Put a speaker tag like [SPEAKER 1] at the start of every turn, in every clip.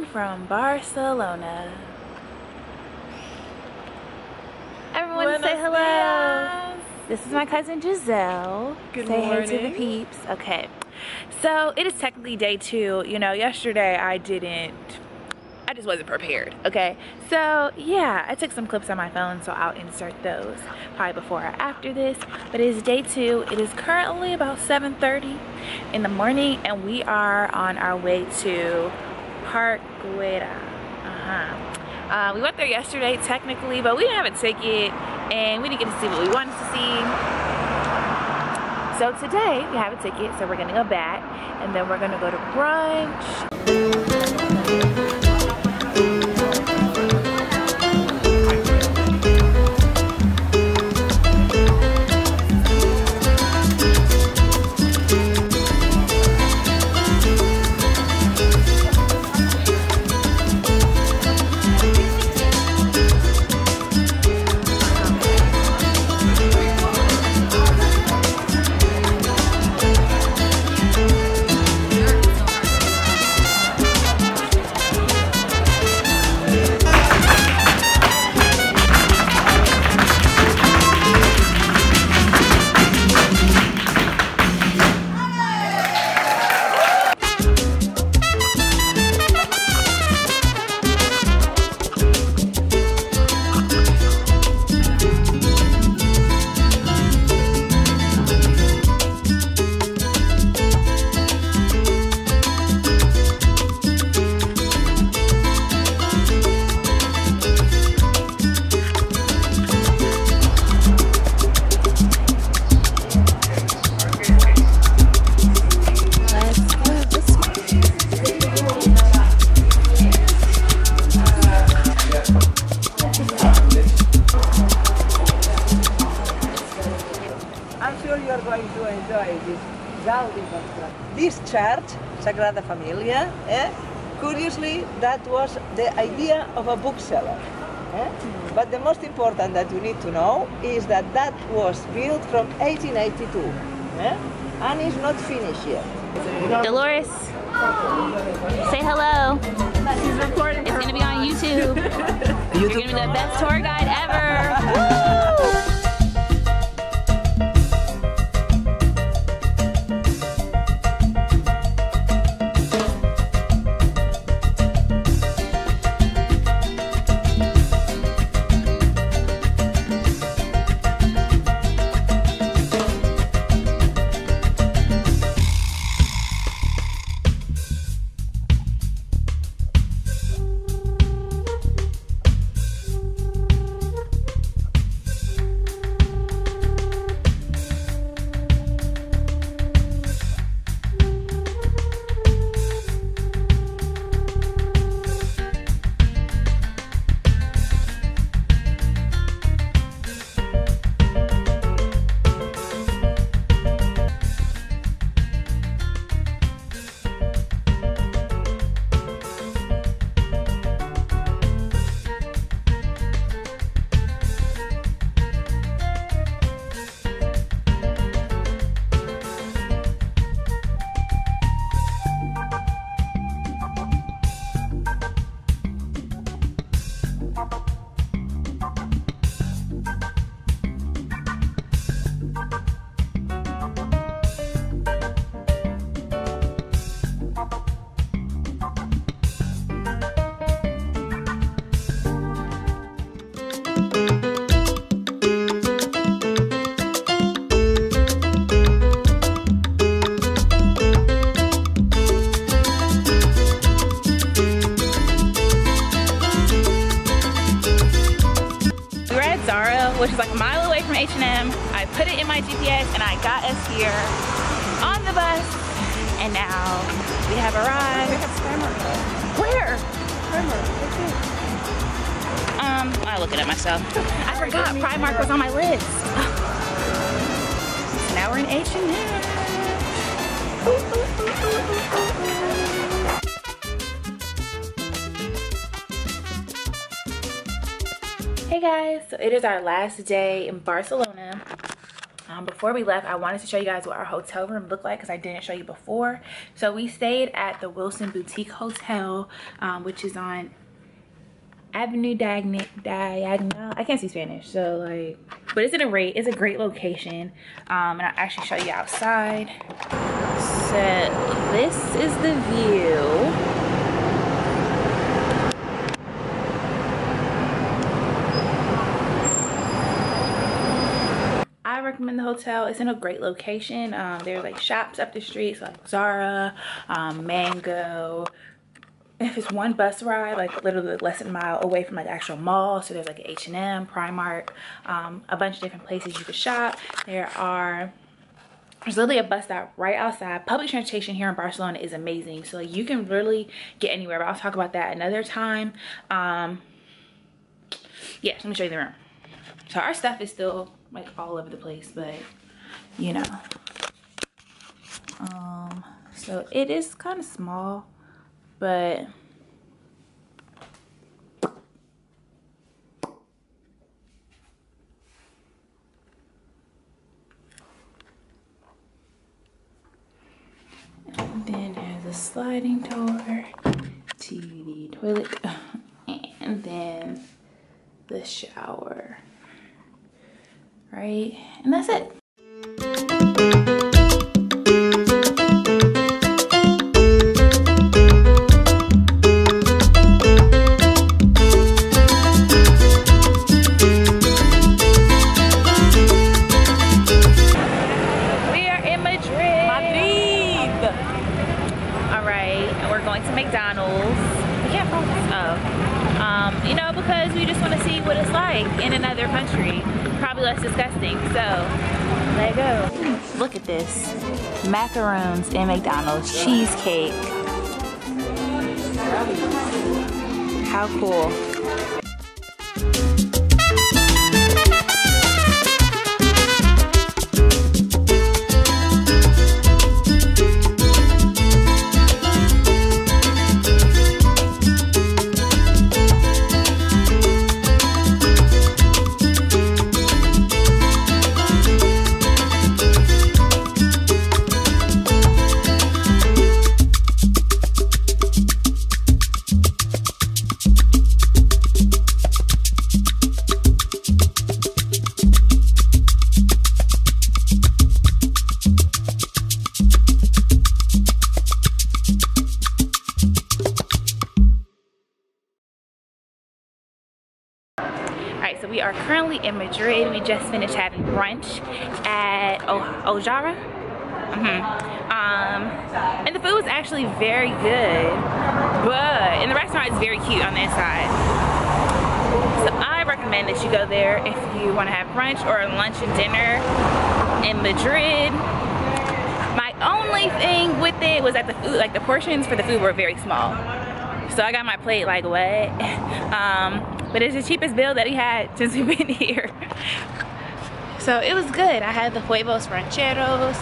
[SPEAKER 1] morning from Barcelona. Everyone say hello. This is my cousin Giselle.
[SPEAKER 2] Good
[SPEAKER 1] say
[SPEAKER 2] morning.
[SPEAKER 1] Hey to the peeps. Okay, so it is technically day 2. You know, yesterday I just wasn't prepared. Okay, so yeah, I took some clips on my phone, so I'll insert those probably before or after this. But it is day 2. It is currently about 7:30 in the morning, and we are on our way to Park Güera. We went there yesterday technically, but we didn't have a ticket and we didn't get to see what we wanted to see. So today we have a ticket, so we're gonna go back and then we're gonna go to brunch.
[SPEAKER 3] This church, Sagrada Familia, curiously, that was the idea of a bookseller. But the most important that you need to know is that that was built from 1882 and is not finished yet.
[SPEAKER 1] Dolores, say hello. She's recording. It's gonna be on YouTube. You're gonna be the best tour guide ever. Woo! Which is like a mile away from H&M. I put it in my GPS and I got us here on the bus, and now we have arrived.
[SPEAKER 3] We have Primark.
[SPEAKER 1] Where?
[SPEAKER 3] Primark,
[SPEAKER 1] I'll look it up myself. I forgot Primark was on my list. So now we're in H&M. Hey guys, so it is our last day in Barcelona. Before we left, I wanted to show you guys what our hotel room looked like because I didn't show you before. So we stayed at the Wilson Boutique Hotel, which is on Avenue Diagonal. I can't see Spanish, so like, but it's a great location. And I'll actually show you outside. So this is the view. I recommend the hotel. It's in a great location. There's like shops up the street, so like Zara, Mango. If it's one bus ride, like literally less than a mile away from like the actual mall, so there's like H&M, Primark, a bunch of different places you could shop. There's literally a bus stop right outside. Public transportation here in Barcelona is amazing, so like, you can really get anywhere, but I'll talk about that another time. Yeah, let me show you the room. So our stuff is still like all over the place, but you know, so it is kind of small, but and then there's a sliding door, TV, toilet, and then the shower. Right, and that's it. We are in Madrid. All right, and we're going to McDonald's. We can't focus. Oh, you know, because we just want to see what it's like in another country. Probably less disgusting, so let go. Look at this. Macaroons in McDonald's, cheesecake. How cool. Alright, so we are currently in Madrid. We just finished having brunch at Ojala. And the food was actually very good, and the restaurant is very cute on the inside. So I recommend that you go there if you want to have brunch or lunch and dinner in Madrid. My only thing with it was that the food, like the portions for the food were very small. So I got my plate like what? But it's the cheapest bill that we had since we've been here. So it was good. I had the huevos rancheros.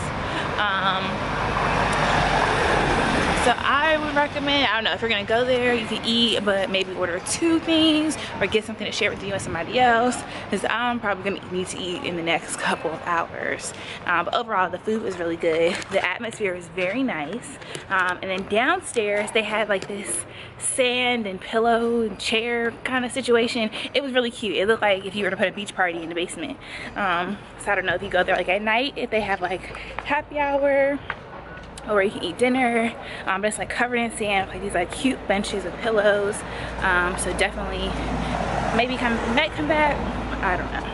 [SPEAKER 1] So I would recommend, I don't know, if you're gonna go there, you can eat, but maybe order 2 things or get something to share with you and somebody else, because I'm probably gonna need to eat in the next couple of hours. But overall, the food was really good. The atmosphere was very nice. And then downstairs, they had like this sand and pillow and chair kind of situation. It was really cute. It looked like if you were to put a beach party in the basement. So I don't know if you go there like at night, if they have like happy hour, or you can eat dinner, but it's like covered in sand, like these like cute benches of pillows. So definitely maybe come back, I don't know.